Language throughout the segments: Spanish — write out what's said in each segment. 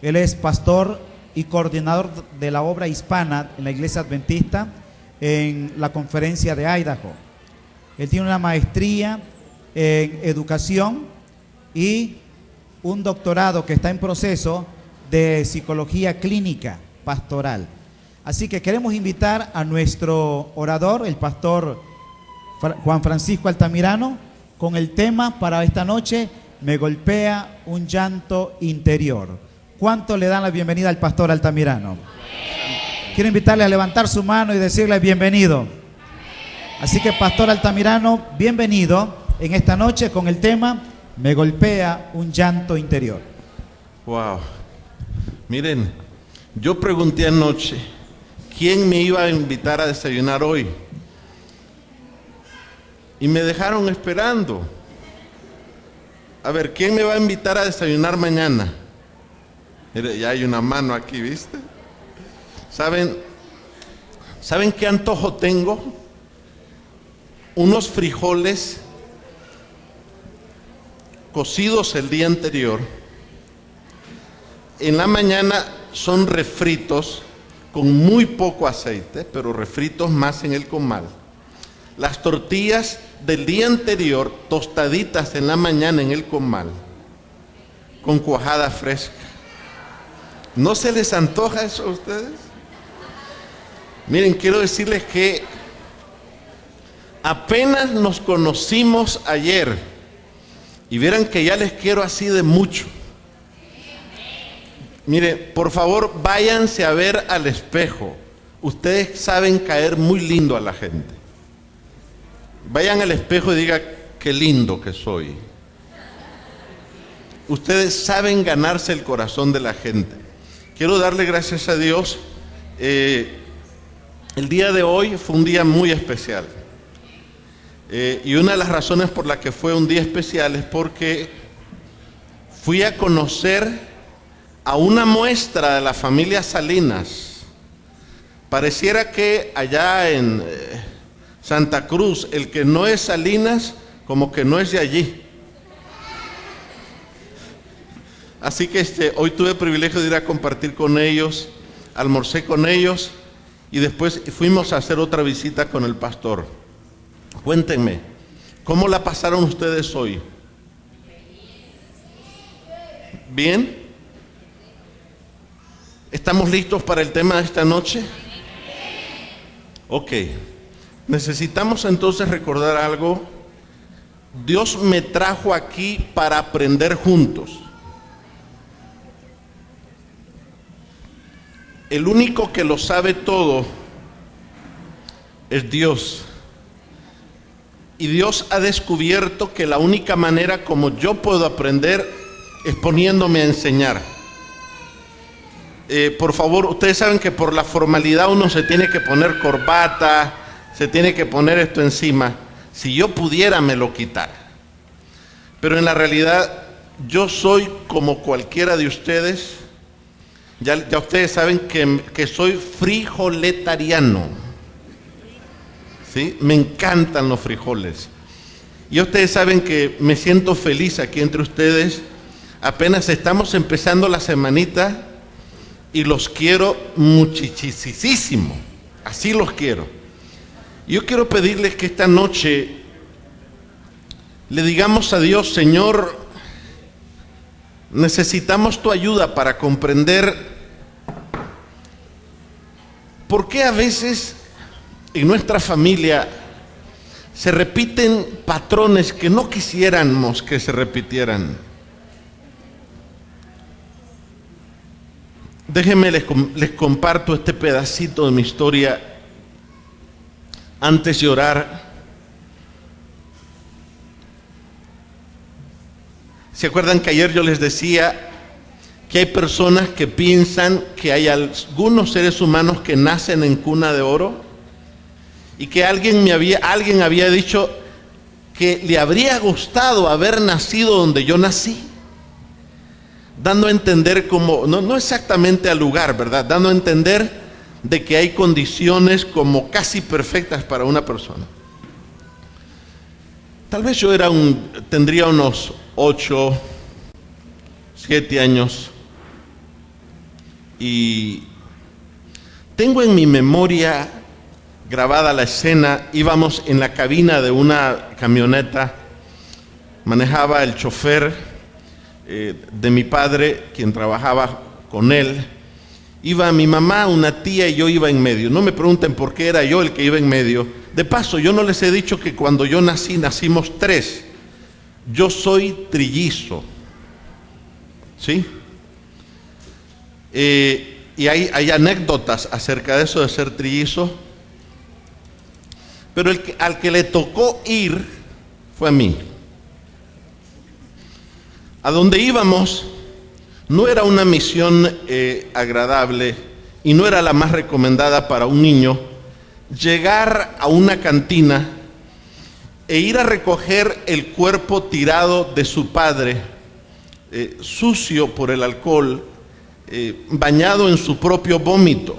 Él es pastor y coordinador de la obra hispana en la Iglesia Adventista en la Conferencia de Idaho. Él tiene una maestría en educación y un doctorado que está en proceso de psicología clínica pastoral. Así que queremos invitar a nuestro orador, el pastor Juan Francisco Altamirano, con el tema para esta noche: me golpea un llanto interior. ¿Cuánto le dan la bienvenida al pastor Altamirano? Quiero invitarle a levantar su mano y decirle bienvenido. Así que, pastor Altamirano, bienvenido en esta noche con el tema me golpea un llanto interior. Wow. Miren, yo pregunté anoche quién me iba a invitar a desayunar hoy y me dejaron esperando. A ver, ¿quién me va a invitar a desayunar mañana? Mire, ya hay una mano aquí, ¿viste? ¿Saben qué antojo tengo? Unos frijoles cocidos el día anterior. En la mañana son refritos con muy poco aceite, pero refritos más en el comal. Las tortillas del día anterior tostaditas en la mañana en el comal, con cuajada fresca. ¿No se les antoja eso a ustedes? Miren, quiero decirles que apenas nos conocimos ayer y vieran que ya les quiero así de mucho. Mire, por favor, váyanse a ver al espejo. Ustedes saben caer muy lindo a la gente. Vayan al espejo y digan, qué lindo que soy. Ustedes saben ganarse el corazón de la gente. Quiero darle gracias a Dios. El día de hoy fue un día muy especial. Y una de las razones por la que fue un día especial es porque fui a conocer a una muestra de la familia Salinas. Pareciera que allá en Santa Cruz, el que no es Salinas, como que no es de allí. Así que hoy tuve el privilegio de ir a compartir con ellos, almorcé con ellos y después fuimos a hacer otra visita con el pastor. Cuéntenme, ¿cómo la pasaron ustedes hoy? ¿Bien? ¿Estamos listos para el tema de esta noche? Ok. Necesitamos entonces recordar algo. Dios me trajo aquí para aprender juntos. El único que lo sabe todo es Dios. Y Dios ha descubierto que la única manera como yo puedo aprender es poniéndome a enseñar. Por favor, ustedes saben que por la formalidad uno se tiene que poner corbata, se tiene que poner esto encima. Si yo pudiera me lo quitara. Pero en la realidad yo soy como cualquiera de ustedes. Ya ustedes saben que soy frijoletariano. ¿Sí? Me encantan los frijoles. Y ustedes saben que me siento feliz aquí entre ustedes. Apenas estamos empezando la semanita y los quiero muchísimo. Así los quiero. Yo quiero pedirles que esta noche le digamos a Dios, Señor, necesitamos tu ayuda para comprender por qué a veces en nuestra familia se repiten patrones que no quisiéramos que se repitieran. Déjenme les comparto este pedacito de mi historia antes de orar. ¿Se acuerdan que ayer yo les decía que hay personas que piensan que hay algunos seres humanos que nacen en cuna de oro? Y que alguien había dicho que le habría gustado haber nacido donde yo nací. Dando a entender como, no exactamente al lugar, ¿verdad? Dando a entender de que hay condiciones como casi perfectas para una persona. Tal vez yo tendría unos 8, 7 años. Y tengo en mi memoria grabada la escena. Íbamos en la cabina de una camioneta, manejaba el chofer de mi padre, quien trabajaba con él. Iba mi mamá, una tía y yo iba en medio. No me pregunten por qué era yo el que iba en medio. De paso, yo no les he dicho que cuando yo nací, nacimos tres. Yo soy trillizo, ¿sí? Y hay anécdotas acerca de eso de ser trillizo. Pero al que le tocó ir fue a mí. A donde íbamos no era una misión agradable y no era la más recomendada para un niño. Llegar a una cantina e ir a recoger el cuerpo tirado de su padre, sucio por el alcohol, bañado en su propio vómito.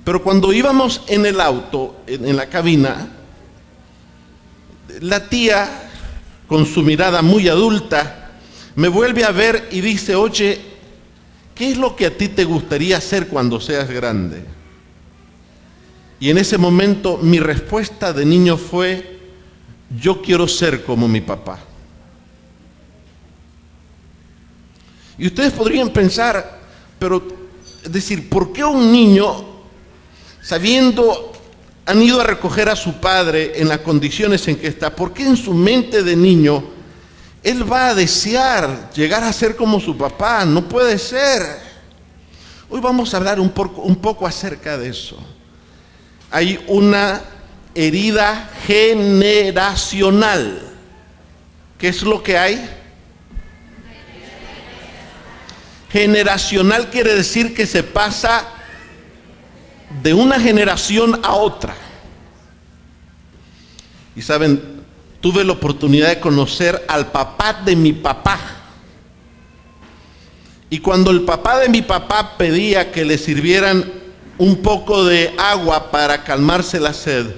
Pero cuando íbamos en el auto, en la cabina, la tía, con su mirada muy adulta, me vuelve a ver y dice: oye, ¿qué es lo que a ti te gustaría hacer cuando seas grande? Y en ese momento mi respuesta de niño fue: yo quiero ser como mi papá. Y ustedes podrían pensar, pero es decir, ¿por qué un niño, sabiendo, han ido a recoger a su padre en las condiciones en que está, por qué en su mente de niño él va a desear llegar a ser como su papá? No puede ser. Hoy vamos a hablar un poco acerca de eso. Hay una herida generacional. ¿Qué es lo que hay? Generacional quiere decir que se pasa de una generación a otra. Y saben, tuve la oportunidad de conocer al papá de mi papá. Y cuando el papá de mi papá pedía que le sirvieran un poco de agua para calmarse la sed,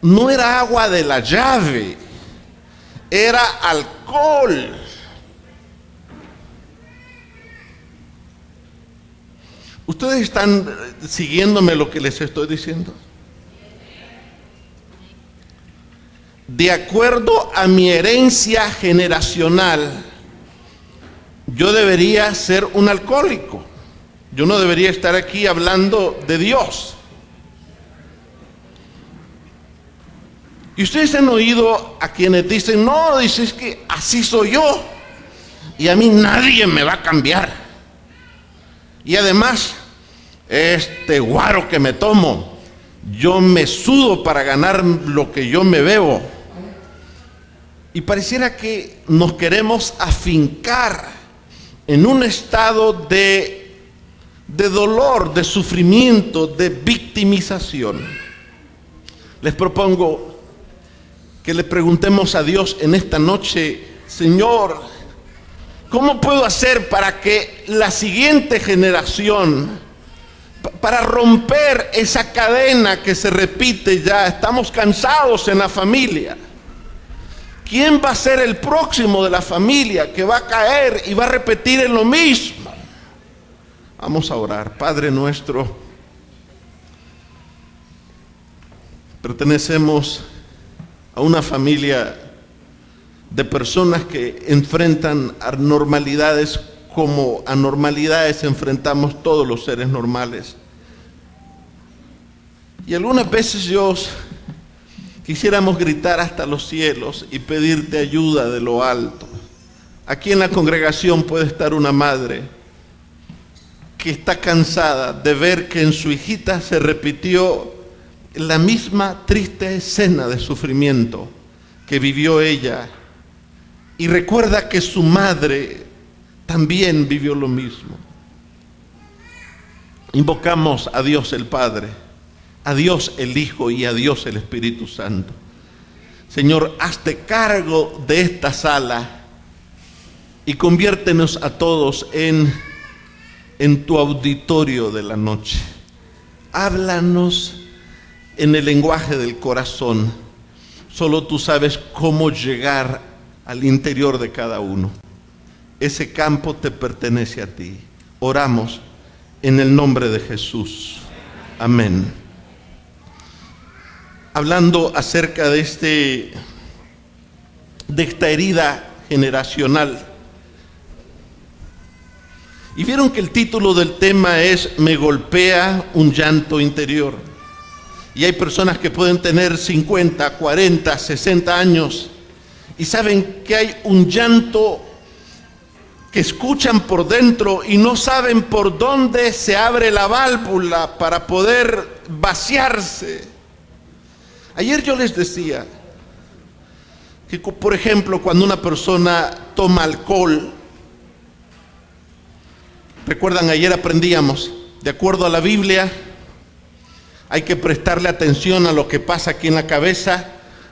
no era agua de la llave, era alcohol. ¿Ustedes están siguiéndome lo que les estoy diciendo? De acuerdo a mi herencia generacional, yo debería ser un alcohólico. Yo no debería estar aquí hablando de Dios. Y ustedes han oído a quienes dicen: no, dices que así soy yo y a mí nadie me va a cambiar. Y además, este guaro que me tomo, yo me sudo para ganar lo que yo me bebo. Y pareciera que nos queremos afincar en un estado de dolor, de sufrimiento, de victimización. Les propongo que le preguntemos a Dios en esta noche: Señor, ¿cómo puedo hacer para que la siguiente generación, para romper esa cadena que se repite ya? Estamos cansados en la familia. ¿Quién va a ser el próximo de la familia que va a caer y va a repetir en lo mismo? Vamos a orar. Padre nuestro, pertenecemos a una familia de personas que enfrentan anormalidades como anormalidades enfrentamos todos los seres normales. Y algunas veces, Dios, quisiéramos gritar hasta los cielos y pedirte ayuda de lo alto. Aquí en la congregación puede estar una madre que está cansada de ver que en su hijita se repitió la misma triste escena de sufrimiento que vivió ella, y recuerda que su madre también vivió lo mismo. Invocamos a Dios el Padre, a Dios el Hijo y a Dios el Espíritu Santo. Señor, hazte cargo de esta sala y conviértenos a todos en tu auditorio de la noche. Háblanos en el lenguaje del corazón. Solo tú sabes cómo llegar al interior de cada uno. Ese campo te pertenece a ti. oramos en el nombre de Jesús. Amén. Hablando acerca de esta herida generacional. Y vieron que el título del tema es "Me golpea un llanto interior". Y hay personas que pueden tener 50, 40, 60 años y saben que hay un llanto que escuchan por dentro y no saben por dónde se abre la válvula para poder vaciarse. Ayer yo les decía que, por ejemplo, cuando una persona toma alcohol, recuerdan, ayer aprendíamos, de acuerdo a la Biblia, hay que prestarle atención a lo que pasa aquí en la cabeza.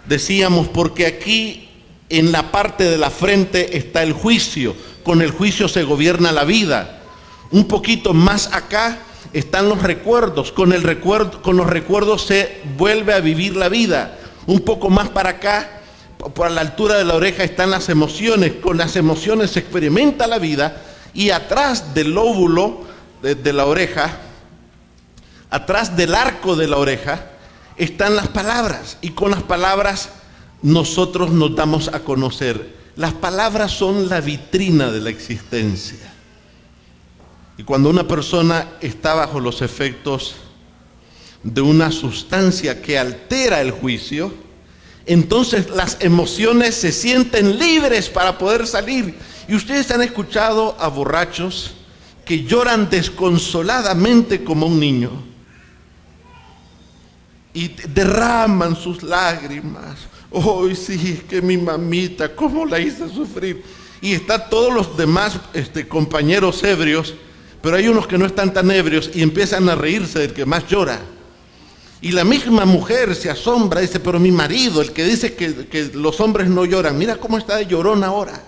Decíamos, porque aquí en la parte de la frente está el juicio, con el juicio se gobierna la vida. Un poquito más acá están los recuerdos, con los recuerdos se vuelve a vivir la vida. Un poco más para acá, por la altura de la oreja, están las emociones, con las emociones se experimenta la vida. Y atrás del lóbulo de la oreja, atrás del arco de la oreja, están las palabras. Y con las palabras nosotros nos damos a conocer. Las palabras son la vitrina de la existencia. Y cuando una persona está bajo los efectos de una sustancia que altera el juicio, entonces las emociones se sienten libres para poder salir. Y ustedes han escuchado a borrachos que lloran desconsoladamente como un niño y derraman sus lágrimas. ¡Ay, sí, que mi mamita, cómo la hice sufrir! Y están todos los demás compañeros ebrios, pero hay unos que no están tan ebrios y empiezan a reírse del que más llora. Y la misma mujer se asombra, dice, pero mi marido, el que dice que los hombres no lloran, mira cómo está de llorón ahora.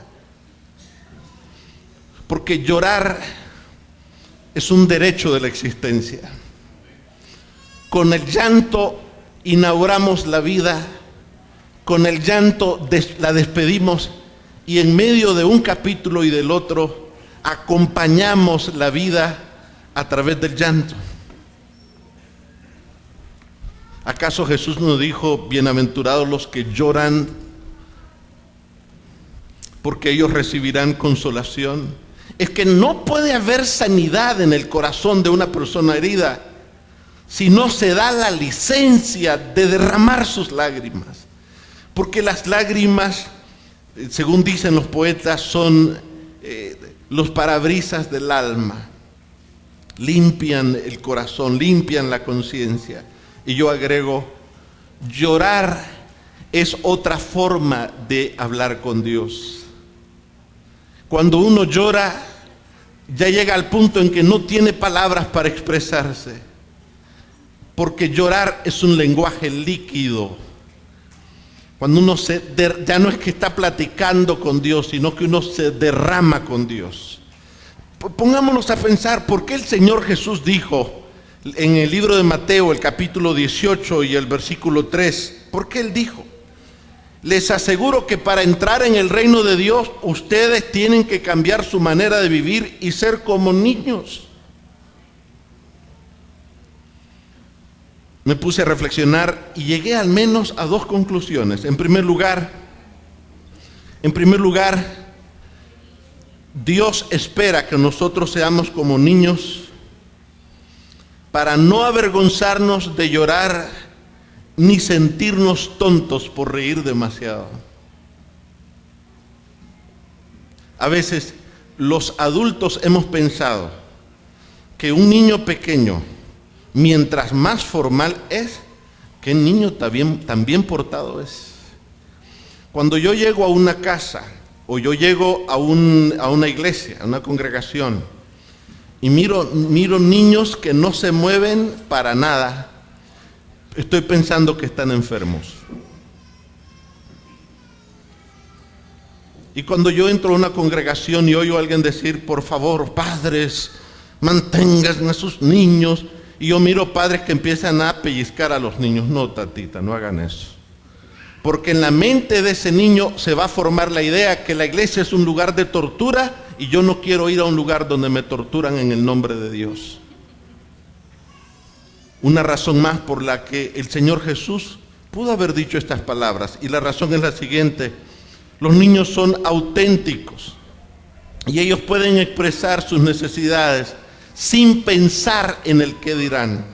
Porque llorar es un derecho de la existencia. Con el llanto inauguramos la vida, con el llanto la despedimos, y en medio de un capítulo y del otro acompañamos la vida a través del llanto. ¿Acaso Jesús nos dijo, bienaventurados los que lloran, porque ellos recibirán consolación? Es que no puede haber sanidad en el corazón de una persona herida si no se da la licencia de derramar sus lágrimas. Porque las lágrimas, según dicen los poetas, son los parabrisas del alma. Limpian el corazón, limpian la conciencia. Y yo agrego, llorar es otra forma de hablar con Dios. Cuando uno llora, ya llega al punto en que no tiene palabras para expresarse. Porque llorar es un lenguaje líquido. Cuando uno ya no es que está platicando con Dios, sino que uno se derrama con Dios. Pongámonos a pensar, ¿por qué el Señor Jesús dijo en el libro de Mateo, el capítulo 18 y el versículo 3, ¿por qué Él dijo? Les aseguro que para entrar en el reino de Dios, ustedes tienen que cambiar su manera de vivir y ser como niños. Me puse a reflexionar y llegué al menos a dos conclusiones. En primer lugar, Dios espera que nosotros seamos como niños para no avergonzarnos de llorar ni sentirnos tontos por reír demasiado. A veces los adultos hemos pensado que un niño pequeño, mientras más formal es, que el niño tan bien portado es. Cuando yo llego a una casa o yo llego a una iglesia, a una congregación, y miro niños que no se mueven para nada, estoy pensando que están enfermos. Y cuando yo entro a una congregación y oigo a alguien decir, por favor, padres, mantengan a sus niños, y yo miro padres que empiezan a pellizcar a los niños, no, tatita, no hagan eso. Porque en la mente de ese niño se va a formar la idea que la iglesia es un lugar de tortura y yo no quiero ir a un lugar donde me torturan en el nombre de Dios. Una razón más por la que el Señor Jesús pudo haber dicho estas palabras, y la razón es la siguiente: los niños son auténticos y ellos pueden expresar sus necesidades sin pensar en el qué dirán.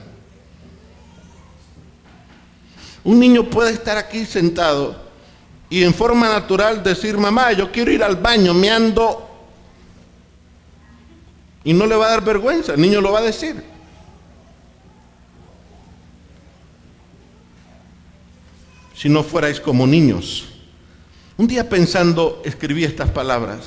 Un niño puede estar aquí sentado y en forma natural decir: mamá, yo quiero ir al baño, me ando. Y no le va a dar vergüenza, el niño lo va a decir. Si no fuerais como niños. Un día pensando, escribí estas palabras.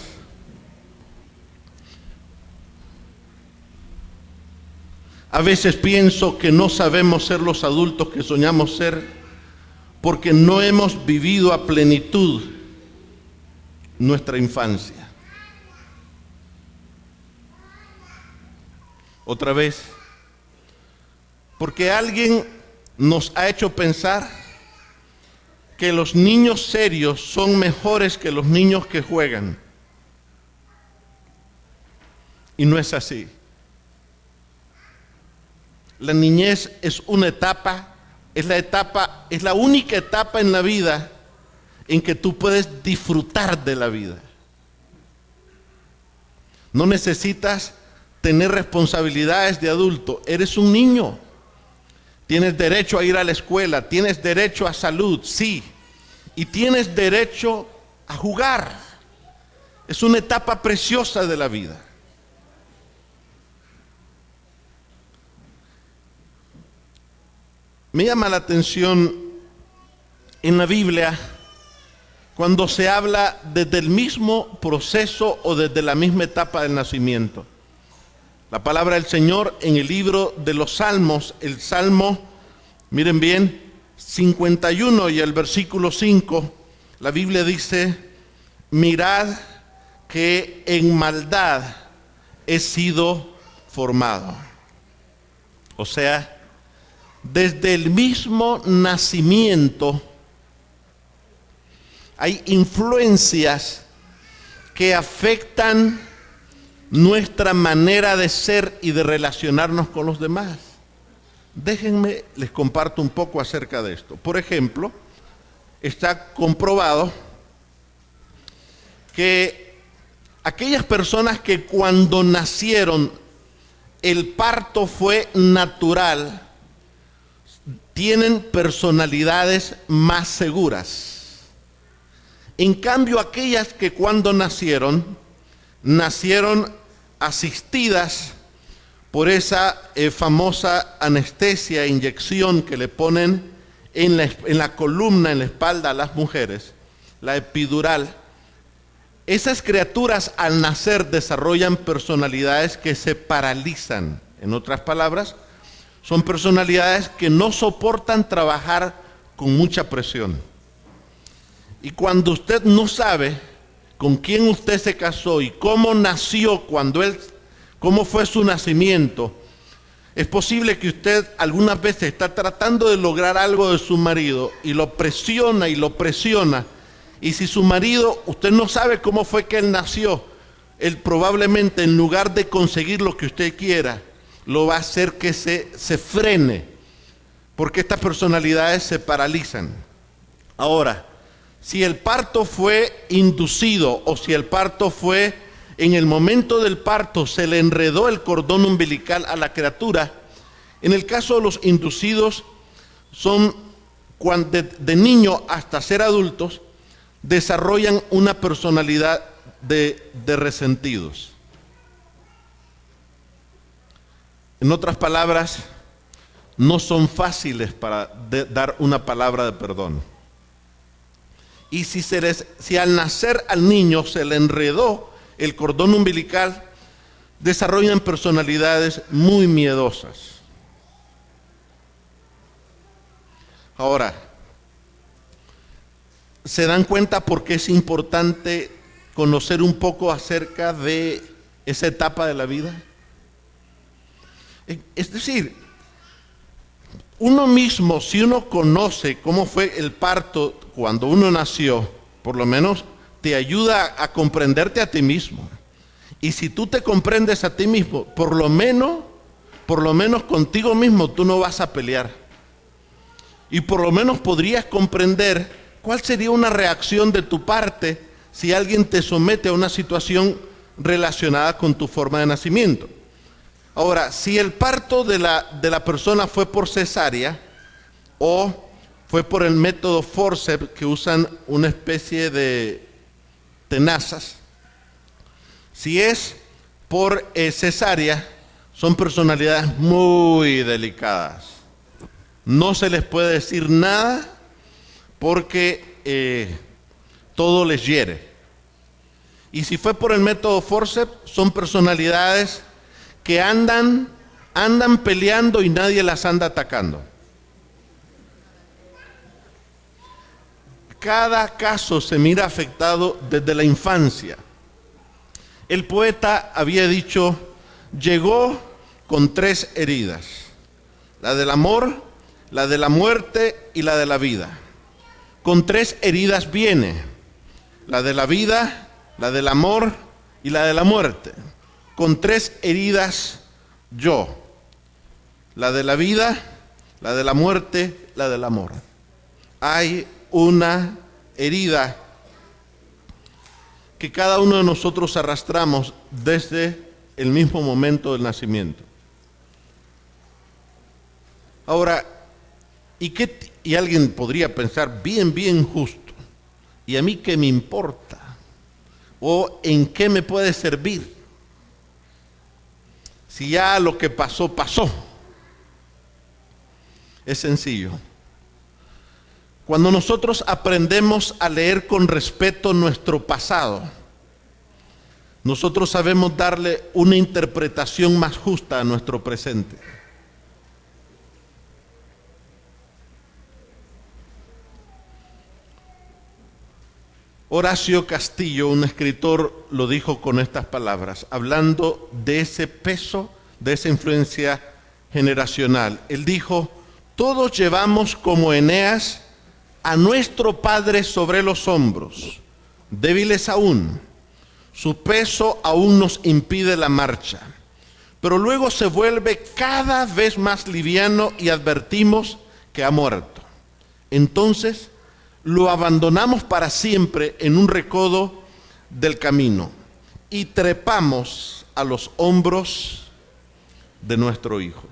A veces pienso que no sabemos ser los adultos que soñamos ser porque no hemos vivido a plenitud nuestra infancia. Otra vez, porque alguien nos ha hecho pensar que los niños serios son mejores que los niños que juegan. Y no es así. La niñez es una etapa, es la única etapa en la vida en que tú puedes disfrutar de la vida. No necesitas tener responsabilidades de adulto, eres un niño. Tienes derecho a ir a la escuela, tienes derecho a salud, sí, y tienes derecho a jugar. Es una etapa preciosa de la vida. Me llama la atención en la Biblia cuando se habla desde el mismo proceso o desde la misma etapa del nacimiento. La palabra del Señor en el libro de los Salmos, el Salmo, miren bien, 51 y el versículo 5, la Biblia dice: mirad que en maldad he sido formado. O sea, desde el mismo nacimiento hay influencias que afectan nuestra manera de ser y de relacionarnos con los demás. Déjenme, les comparto un poco acerca de esto. Por ejemplo, está comprobado que aquellas personas que cuando nacieron el parto fue natural, tienen personalidades más seguras. En cambio, aquellas que cuando nacieron asistidas por esa famosa anestesia e inyección que le ponen en la columna, en la espalda a las mujeres, la epidural. Esas criaturas al nacer desarrollan personalidades que se paralizan. En otras palabras, son personalidades que no soportan trabajar con mucha presión. Y cuando usted no sabe con quién usted se casó y cómo nació cómo fue su nacimiento, es posible que usted algunas veces está tratando de lograr algo de su marido y lo presiona, y si su marido, usted no sabe cómo fue que él nació, él probablemente en lugar de conseguir lo que usted quiera, lo va a hacer que se frene, porque estas personalidades se paralizan. Ahora, si el parto fue inducido o si el parto fue, en el momento del parto se le enredó el cordón umbilical a la criatura, en el caso de los inducidos, son de niño hasta ser adultos, desarrollan una personalidad de resentidos. En otras palabras, no son fáciles para dar una palabra de perdón. Y si al nacer al niño se le enredó el cordón umbilical, desarrollan personalidades muy miedosas. Ahora, ¿se dan cuenta por qué es importante conocer un poco acerca de esa etapa de la vida? Es decir, uno mismo, si uno conoce cómo fue el parto cuando uno nació, por lo menos te ayuda a comprenderte a ti mismo. Y si tú te comprendes a ti mismo, por lo menos contigo mismo tú no vas a pelear. Y por lo menos podrías comprender cuál sería una reacción de tu parte si alguien te somete a una situación relacionada con tu forma de nacimiento. Ahora, si el parto de la persona fue por cesárea o fue por el método forceps, que usan una especie de tenazas, si es por cesárea, son personalidades muy delicadas. No se les puede decir nada porque todo les hiere. Y si fue por el método forceps, son personalidades que andan peleando y nadie las anda atacando. Cada caso se mira afectado desde la infancia. El poeta había dicho, llegó con 3 heridas, la del amor, la de la muerte y la de la vida. Con 3 heridas viene, la de la vida, la del amor y la de la muerte. Con 3 heridas yo, la de la vida, la de la muerte, la del amor. Hay una herida que cada uno de nosotros arrastramos desde el mismo momento del nacimiento. Ahora, y alguien podría pensar, bien justo, ¿y a mí qué me importa? ¿O en qué me puede servir? Si ya lo que pasó, pasó. Es sencillo. Cuando nosotros aprendemos a leer con respeto nuestro pasado, nosotros sabemos darle una interpretación más justa a nuestro presente. Horacio Castillo, un escritor, lo dijo con estas palabras, hablando de ese peso, de esa influencia generacional. Él dijo, todos llevamos como Eneas a nuestro padre sobre los hombros, débiles aún. Su peso aún nos impide la marcha, pero luego se vuelve cada vez más liviano y advertimos que ha muerto. Entonces lo abandonamos para siempre en un recodo del camino y trepamos a los hombros de nuestro hijo.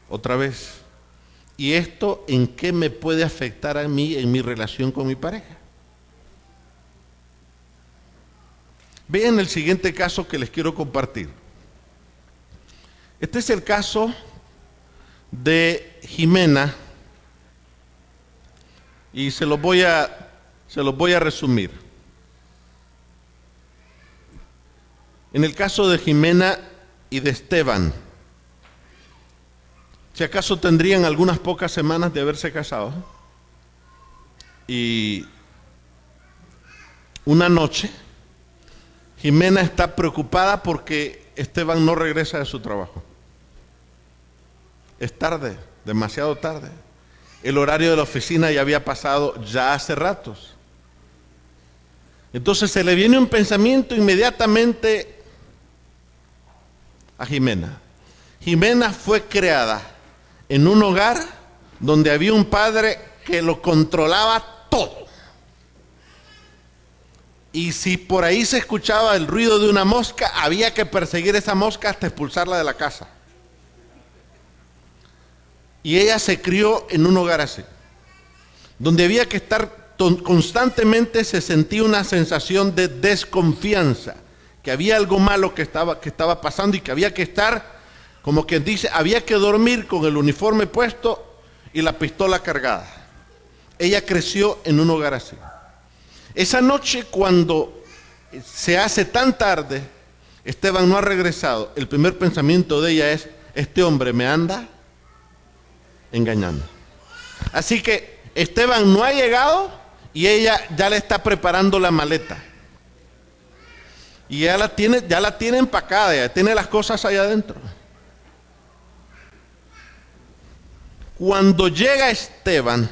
Otra vez, ¿y esto en qué me puede afectar a mí en mi relación con mi pareja? Vean el siguiente caso que les quiero compartir. Este es el caso de Jimena y se los voy a resumir. En el caso de Jimena y de Esteban, si acaso tendrían algunas pocas semanas de haberse casado, y una noche Jimena está preocupada porque Esteban no regresa de su trabajo. Es tarde, demasiado tarde. El horario de la oficina ya había pasado ya hace ratos. Entonces se le viene un pensamiento inmediatamente a Jimena. Jimena fue creada en un hogar donde había un padre que lo controlaba todo. Y si por ahí se escuchaba el ruido de una mosca, había que perseguir esa mosca hasta expulsarla de la casa. Y ella se crió en un hogar así, donde había que estar constantemente, se sentía una sensación de desconfianza, que había algo malo que estaba pasando y que había que estar, como quien dice, había que dormir con el uniforme puesto y la pistola cargada. Ella creció en un hogar así. Esa noche, cuando se hace tan tarde, Esteban no ha regresado, el primer pensamiento de ella es, este hombre me anda engañando. Así que Esteban no ha llegado y ella ya le está preparando la maleta. Y ya la tiene empacada, ya tiene las cosas allá adentro. Cuando llega Esteban,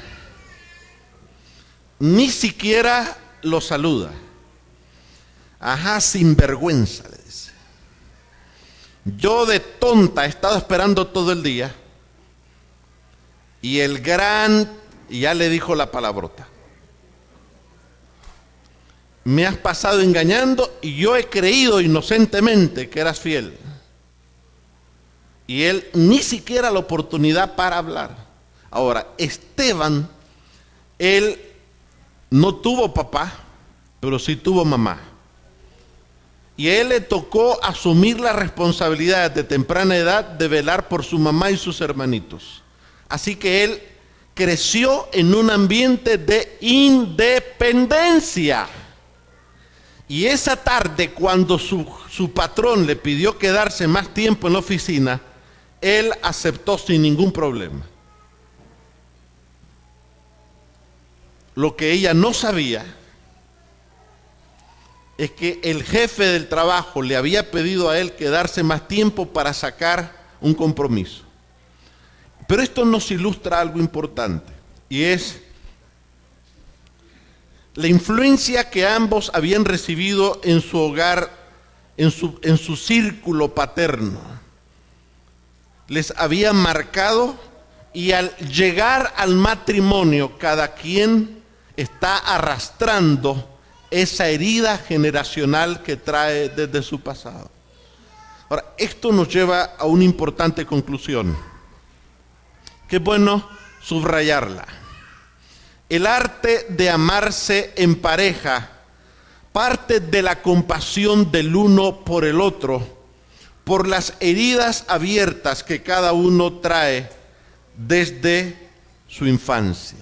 ni siquiera lo saluda. Ajá, sinvergüenza, le dice. Yo de tonta he estado esperando todo el día y el gran ya le dijo la palabrota. Me has pasado engañando y yo he creído inocentemente que eras fiel. Y él ni siquiera la oportunidad para hablar. Ahora, Esteban, él no tuvo papá, pero sí tuvo mamá. Y a él le tocó asumir la responsabilidad de temprana edad de velar por su mamá y sus hermanitos. Así que él creció en un ambiente de independencia. Y esa tarde, cuando su patrón le pidió quedarse más tiempo en la oficina, él aceptó sin ningún problema. Lo que ella no sabía es que el jefe del trabajo le había pedido a él quedarse más tiempo para sacar un compromiso. Pero esto nos ilustra algo importante, y es la influencia que ambos habían recibido en su hogar, en su círculo paterno. Les había marcado, y al llegar al matrimonio, cada quien está arrastrando esa herida generacional que trae desde su pasado. Ahora, esto nos lleva a una importante conclusión, que es bueno subrayarla. El arte de amarse en pareja parte de la compasión del uno por el otro, por las heridas abiertas que cada uno trae desde su infancia.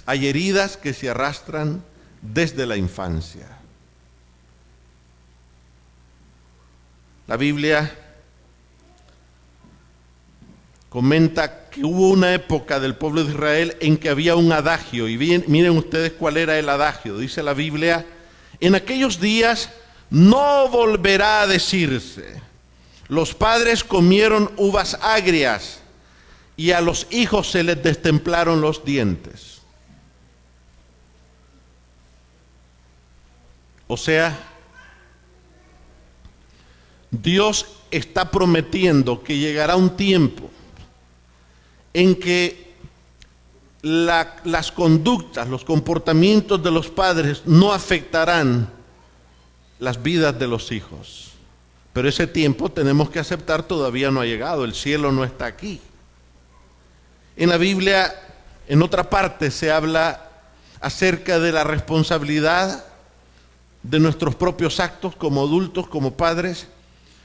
Hay heridas que se arrastran desde la infancia. La Biblia comenta que hubo una época del pueblo de Israel en que había un adagio, y bien, miren ustedes cuál era el adagio. Dice la Biblia: en aquellos días no volverá a decirse, los padres comieron uvas agrias y a los hijos se les destemplaron los dientes. O sea, Dios está prometiendo que llegará un tiempo en que las conductas, los comportamientos de los padres no afectarán las vidas de los hijos. Pero ese tiempo, tenemos que aceptar, todavía no ha llegado. El cielo no está aquí. En la Biblia, en otra parte, se habla acerca de la responsabilidad de nuestros propios actos como adultos, como padres,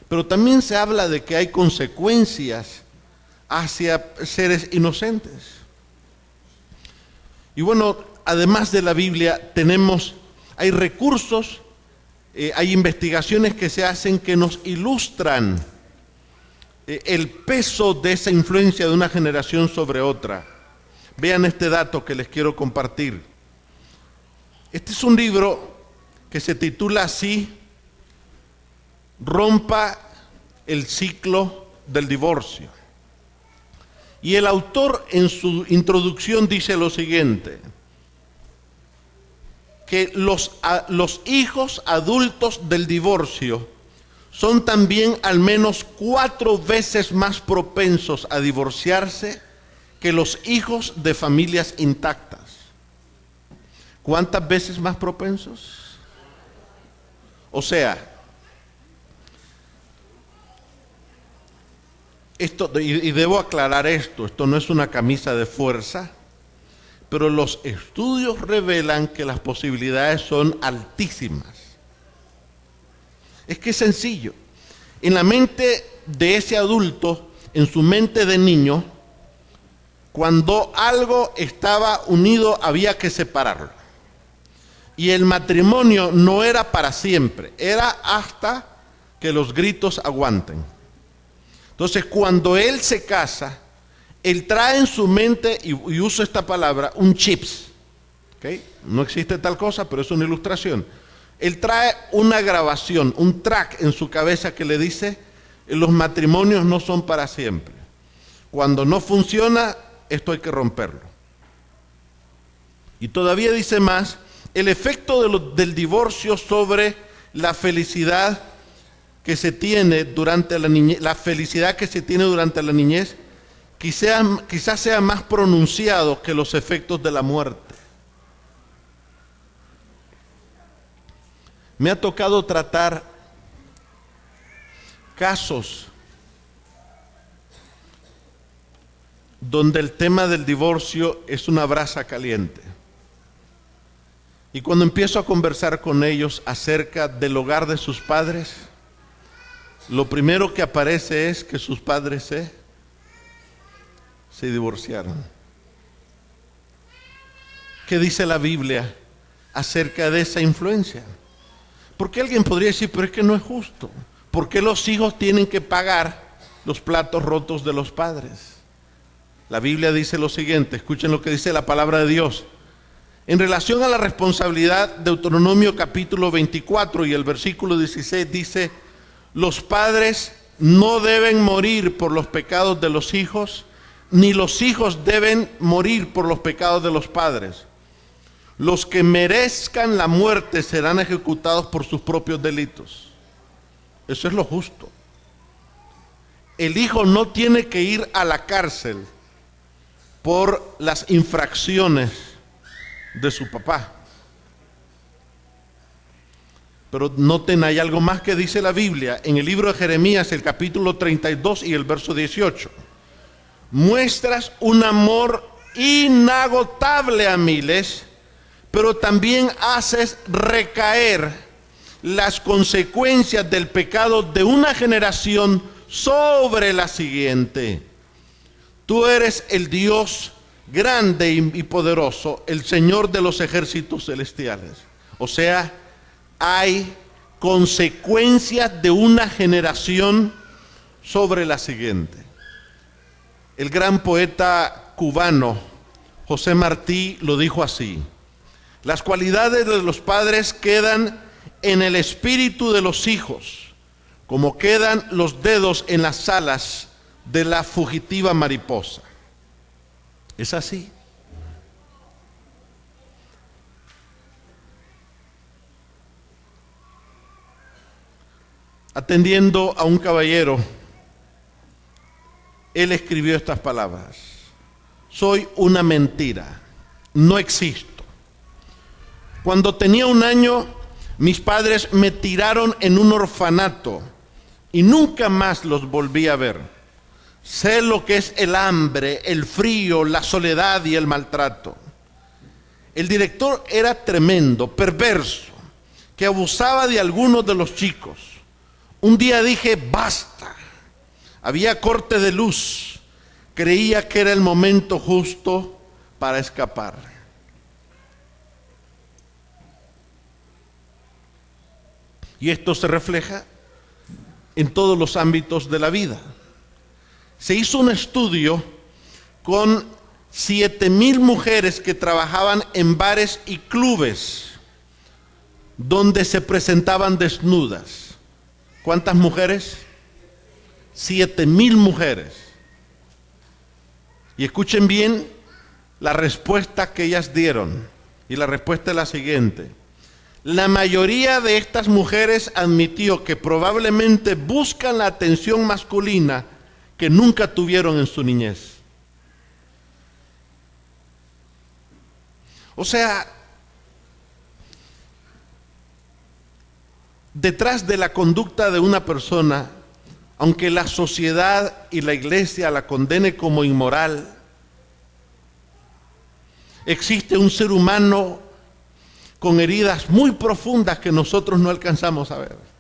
pero también se habla de que hay consecuencias hacia seres inocentes. Y bueno, además de la Biblia, hay recursos, hay investigaciones que se hacen que nos ilustran el peso de esa influencia de una generación sobre otra. Vean este dato que les quiero compartir. Este es un libro que se titula así: Rompa el ciclo del divorcio. Y el autor en su introducción dice lo siguiente: que los hijos adultos del divorcio son también al menos 4 veces más propensos a divorciarse que los hijos de familias intactas. ¿Cuántas veces más propensos? O sea, y debo aclarar esto no es una camisa de fuerza, pero los estudios revelan que las posibilidades son altísimas. Es que es sencillo. En la mente de ese adulto, en su mente de niño, cuando algo estaba unido había que separarlo. Y el matrimonio no era para siempre, era hasta que los gritos aguanten. Entonces, cuando él se casa, él trae en su mente, y uso esta palabra, un chips. ¿Okay? No existe tal cosa, pero es una ilustración. Él trae una grabación, un track en su cabeza que le dice: los matrimonios no son para siempre. Cuando no funciona, esto hay que romperlo. Y todavía dice más, el efecto del divorcio sobre la felicidad que se tiene durante la niñez, quizás sea más pronunciado que los efectos de la muerte. Me ha tocado tratar casos donde el tema del divorcio es una brasa caliente. Y cuando empiezo a conversar con ellos acerca del hogar de sus padres, lo primero que aparece es que sus padres se divorciaron. ¿Qué dice la Biblia acerca de esa influencia? Porque alguien podría decir, pero es que no es justo. ¿Por qué los hijos tienen que pagar los platos rotos de los padres? La Biblia dice lo siguiente, escuchen lo que dice la palabra de Dios. En relación a la responsabilidad, Deuteronomio capítulo 24 y el versículo 16 dice, los padres no deben morir por los pecados de los hijos, ni los hijos deben morir por los pecados de los padres. Los que merezcan la muerte serán ejecutados por sus propios delitos. Eso es lo justo. El hijo no tiene que ir a la cárcel por las infracciones de su papá. Pero noten, hay algo más que dice la Biblia en el libro de Jeremías, el capítulo 32 y el verso 18. Muestras un amor inagotable a miles, pero también haces recaer las consecuencias del pecado de una generación sobre la siguiente. Tú eres el Dios grande y poderoso, el Señor de los ejércitos celestiales. O sea, hay consecuencias de una generación sobre la siguiente. El gran poeta cubano José Martí lo dijo así: las cualidades de los padres quedan en el espíritu de los hijos, como quedan los dedos en las alas de la fugitiva mariposa. Es así. Atendiendo a un caballero, él escribió estas palabras: soy una mentira, no existo. Cuando tenía 1 año, mis padres me tiraron en un orfanato y nunca más los volví a ver. Sé lo que es el hambre, el frío, la soledad y el maltrato. El director era tremendo, perverso, que abusaba de algunos de los chicos. Un día dije, basta. Había corte de luz. Creía que era el momento justo para escapar. Y esto se refleja en todos los ámbitos de la vida. Se hizo un estudio con 7,000 mujeres que trabajaban en bares y clubes donde se presentaban desnudas. ¿Cuántas mujeres? 7,000 mujeres. Y escuchen bien la respuesta que ellas dieron. Y la respuesta es la siguiente: la mayoría de estas mujeres admitió que probablemente buscan la atención masculina que nunca tuvieron en su niñez. O sea, detrás de la conducta de una persona, aunque la sociedad y la iglesia la condene como inmoral, existe un ser humano con heridas muy profundas que nosotros no alcanzamos a ver.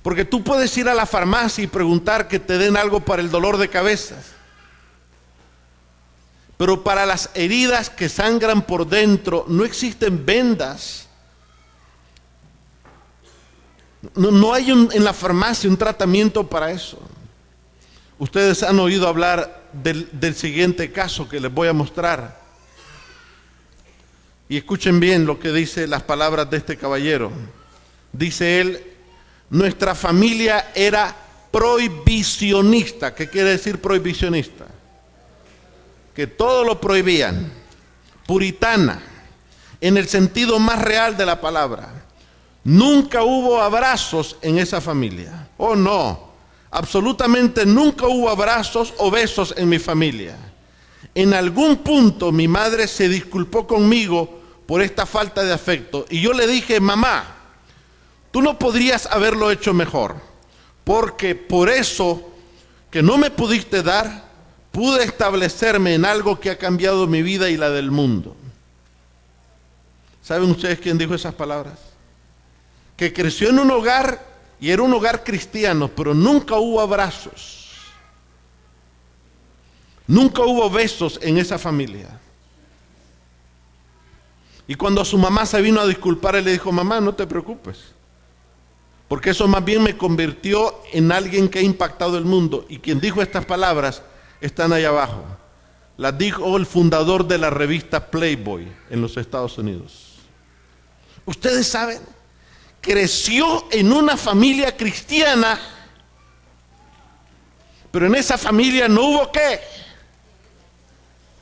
Porque tú puedes ir a la farmacia y preguntar que te den algo para el dolor de cabeza, pero para las heridas que sangran por dentro no existen vendas. No hay en la farmacia un tratamiento para eso. Ustedes han oído hablar del siguiente caso que les voy a mostrar. Y escuchen bien lo que dice las palabras de este caballero. Dice él: nuestra familia era prohibicionista. ¿Qué quiere decir prohibicionista? Que todo lo prohibían. Puritana, en el sentido más real de la palabra. Nunca hubo abrazos en esa familia. Oh, no. Absolutamente nunca hubo abrazos o besos en mi familia. En algún punto mi madre se disculpó conmigo por esta falta de afecto. Y yo le dije, mamá, tú no podrías haberlo hecho mejor. Porque por eso que no me pudiste dar, pude establecerme en algo que ha cambiado mi vida y la del mundo. ¿Saben ustedes quién dijo esas palabras? Que creció en un hogar y era un hogar cristiano, pero nunca hubo abrazos. Nunca hubo besos en esa familia. Y cuando su mamá se vino a disculpar, él le dijo, mamá, no te preocupes. Porque eso más bien me convirtió en alguien que ha impactado el mundo. Y quien dijo estas palabras están ahí abajo. Las dijo el fundador de la revista Playboy en los Estados Unidos. Ustedes saben, creció en una familia cristiana, pero en esa familia no hubo ¿qué?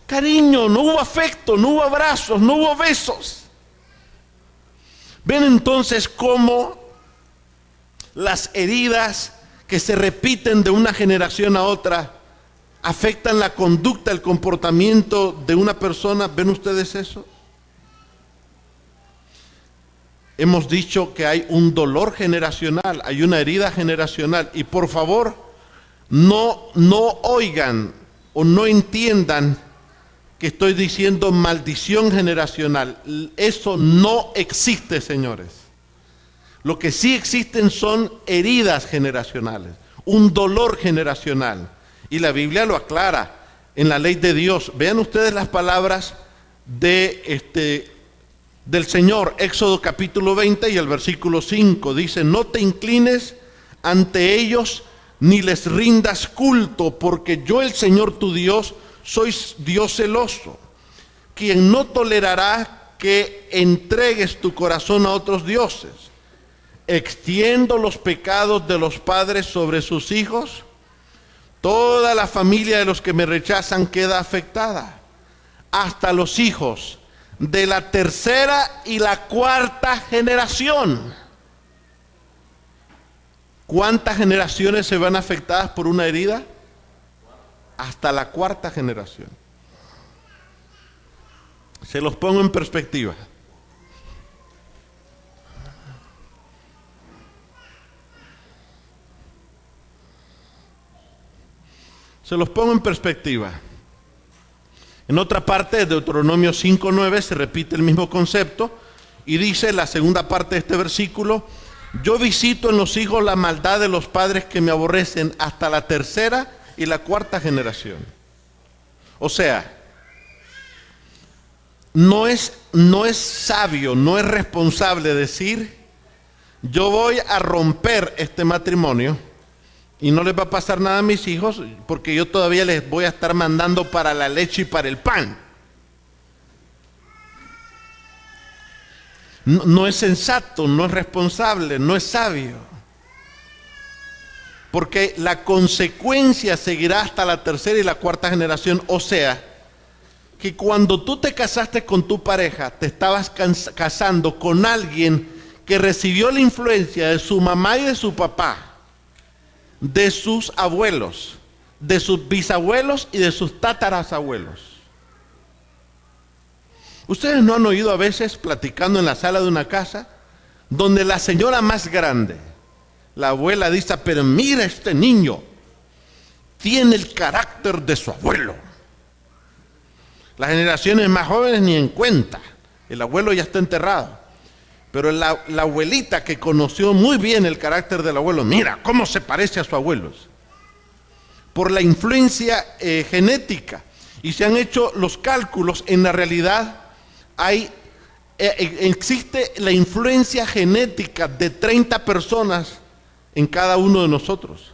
Cariño, no hubo afecto, no hubo abrazos, no hubo besos. Ven entonces cómo las heridas que se repiten de una generación a otra afectan la conducta, el comportamiento de una persona. ¿Ven ustedes eso? Hemos dicho que hay un dolor generacional, hay una herida generacional. Y por favor, no oigan o no entiendan que estoy diciendo maldición generacional. Eso no existe, señores. Lo que sí existen son heridas generacionales, un dolor generacional. Y la Biblia lo aclara en la ley de Dios. Vean ustedes las palabras del Señor, Éxodo capítulo 20 y el versículo 5. Dice, no te inclines ante ellos ni les rindas culto, porque yo el Señor tu Dios soy Dios celoso, quien no tolerará que entregues tu corazón a otros dioses. Extiendo los pecados de los padres sobre sus hijos. Toda la familia de los que me rechazan queda afectada, hasta los hijos de la tercera y la cuarta generación. ¿Cuántas generaciones se van afectadas por una herida? Hasta la cuarta generación. Se los pongo en perspectiva. Se los pongo en perspectiva. En otra parte de Deuteronomio 5:9 se repite el mismo concepto y dice la segunda parte de este versículo: yo visito en los hijos la maldad de los padres que me aborrecen hasta la tercera y la cuarta generación. O sea, no es sabio, no es responsable decir, yo voy a romper este matrimonio y no les va a pasar nada a mis hijos porque yo todavía les voy a estar mandando para la leche y para el pan. No es sensato, no es responsable, no es sabio. Porque la consecuencia seguirá hasta la tercera y la cuarta generación. O sea, que cuando tú te casaste con tu pareja, te estabas casando con alguien que recibió la influencia de su mamá y de su papá, de sus abuelos, de sus bisabuelos y de sus tatarasabuelos. ¿Ustedes no han oído a veces platicando en la sala de una casa donde la señora más grande, la abuela, dice, pero mira, este niño tiene el carácter de su abuelo? Las generaciones más jóvenes ni en cuenta, el abuelo ya está enterrado, pero la abuelita que conoció muy bien el carácter del abuelo, mira cómo se parece a su abuelo, por la influencia genética. Y se han hecho los cálculos, en la realidad existe la influencia genética de 30 personas en cada uno de nosotros.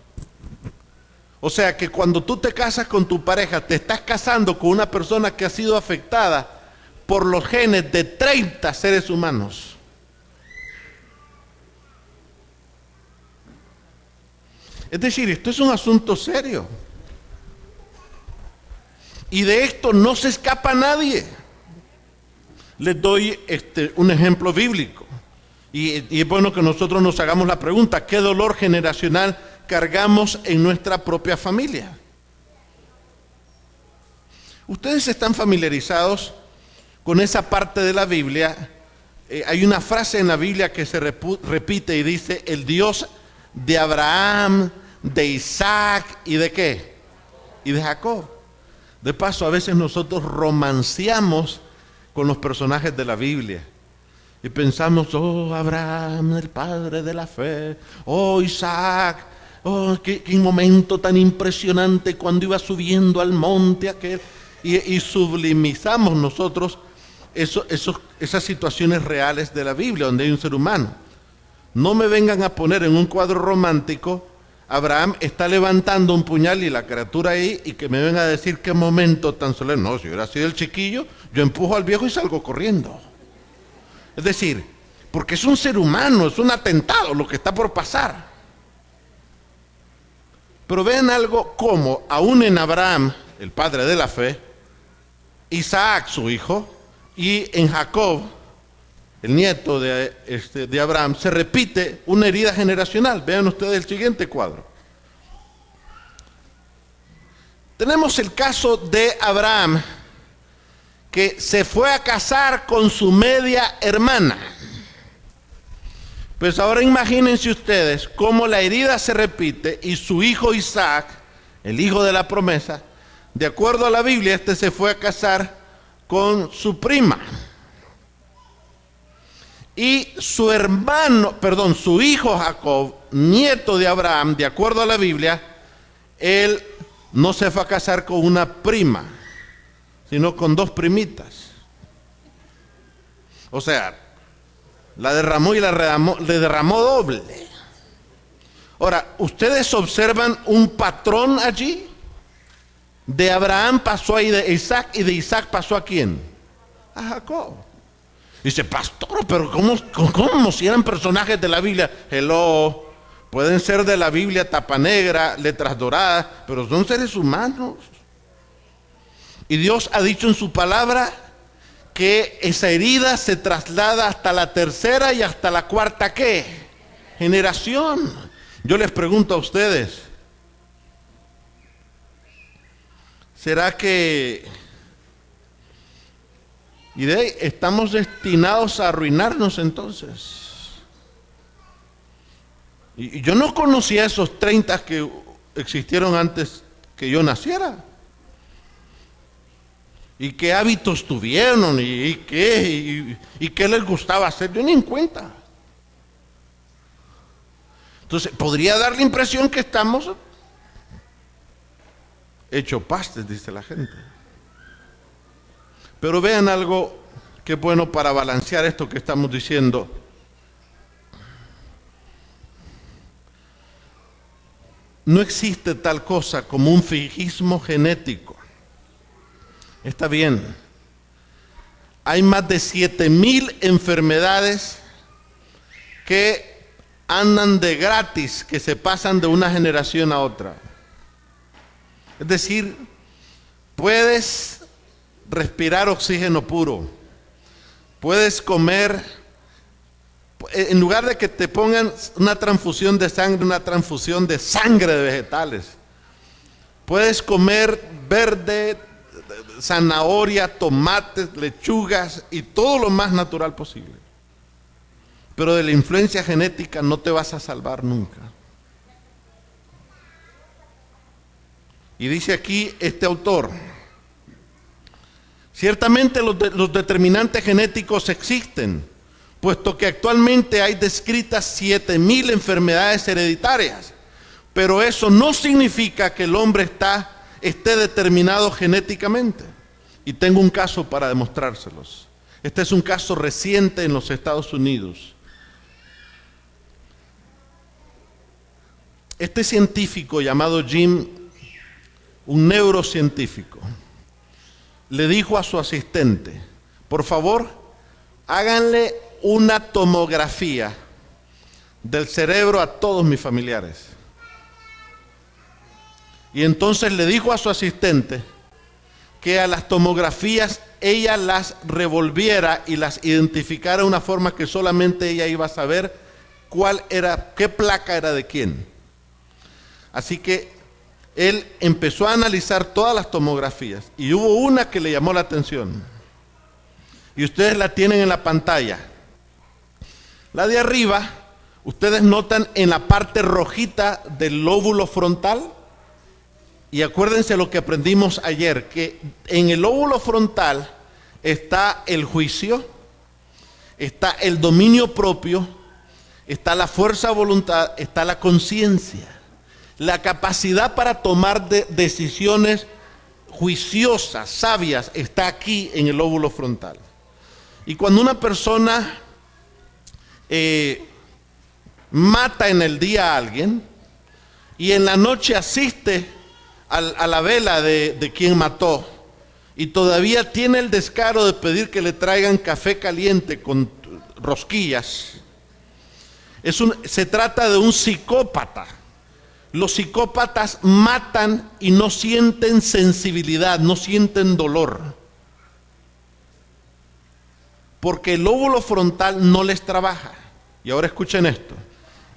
O sea que cuando tú te casas con tu pareja, te estás casando con una persona que ha sido afectada por los genes de 30 seres humanos. Es decir, esto es un asunto serio. Y de esto no se escapa nadie. Les doy un ejemplo bíblico. Y es bueno que nosotros nos hagamos la pregunta, ¿qué dolor generacional cargamos en nuestra propia familia? Ustedes están familiarizados con esa parte de la Biblia. Hay una frase en la Biblia que se repite y dice, el Dios de Abraham, de Isaac y ¿de qué? Y de Jacob. De paso, a veces nosotros romanceamos con los personajes de la Biblia. Y pensamos, oh, Abraham, el padre de la fe, oh, Isaac, oh, qué momento tan impresionante cuando iba subiendo al monte aquel. Y sublimizamos nosotros esas situaciones reales de la Biblia, donde hay un ser humano. No me vengan a poner en un cuadro romántico, Abraham está levantando un puñal y la criatura ahí, y que me vengan a decir qué momento tan solemne. No, si hubiera sido el chiquillo, yo empujo al viejo y salgo corriendo. Es decir, porque es un ser humano, es un atentado lo que está por pasar. Pero vean algo como, aún en Abraham, el padre de la fe, Isaac, su hijo, y en Jacob, el nieto de Abraham, se repite una herida generacional. Vean ustedes el siguiente cuadro. Tenemos el caso de Abraham, que se fue a casar con su media hermana. Pues ahora imagínense ustedes cómo la herida se repite y su hijo Isaac, el hijo de la promesa, de acuerdo a la Biblia, se fue a casar con su prima. Y su hijo Jacob, nieto de Abraham, de acuerdo a la Biblia, él no se fue a casar con una prima, sino con dos primitas. O sea, la derramó y le derramó doble. Ahora, ¿ustedes observan un patrón allí? De Abraham pasó ahí de Isaac, y de Isaac pasó ¿a quién? A Jacob. Dice, pastor, pero ¿cómo si eran personajes de la Biblia? Hello, pueden ser de la Biblia tapa negra, letras doradas, pero son seres humanos. Y Dios ha dicho en su palabra que esa herida se traslada hasta la tercera y hasta la cuarta, ¿qué? Generación. Yo les pregunto a ustedes, ¿será que estamos destinados a arruinarnos entonces? Y yo no conocía esos 30 que existieron antes que yo naciera. ¿Y qué hábitos tuvieron? ¿Y qué les gustaba hacer? Yo ni en cuenta. Entonces, podría dar la impresión que estamos hecho pastes, dice la gente. Pero vean algo que es bueno para balancear esto que estamos diciendo. No existe tal cosa como un fijísimo genético. Está bien. Hay más de 7,000 enfermedades que andan de gratis, que se pasan de una generación a otra. Es decir, puedes respirar oxígeno puro, puedes comer, en lugar de que te pongan una transfusión de sangre de vegetales, puedes comer verde, zanahoria, tomates, lechugas y todo lo más natural posible. Pero de la influencia genética no te vas a salvar nunca. Y dice aquí este autor, ciertamente los determinantes genéticos existen, puesto que actualmente hay descritas 7,000 enfermedades hereditarias, pero eso no significa que el hombre esté determinado genéticamente. Y tengo un caso para demostrárselos. Este es un caso reciente en los Estados Unidos. Este científico llamado Jim, un neurocientífico, le dijo a su asistente, por favor, háganle una tomografía del cerebro a todos mis familiares. Y entonces le dijo a su asistente que a las tomografías ella las revolviera y las identificara de una forma que solamente ella iba a saber cuál era, qué placa era de quién. Así que él empezó a analizar todas las tomografías y hubo una que le llamó la atención. Y ustedes la tienen en la pantalla. La de arriba, ustedes notan en la parte rojita del lóbulo frontal. Y acuérdense lo que aprendimos ayer, que en el lóbulo frontal está el juicio, está el dominio propio, está la fuerza de voluntad, está la conciencia, la capacidad para tomar decisiones juiciosas, sabias, está aquí en el lóbulo frontal. Y cuando una persona mata en el día a alguien y en la noche asiste a la vela de quien mató y todavía tiene el descaro de pedir que le traigan café caliente con rosquillas, se trata de un psicópata. Los psicópatas matan y no sienten sensibilidad, no sienten dolor, porque el lóbulo frontal no les trabaja. Y ahora escuchen esto: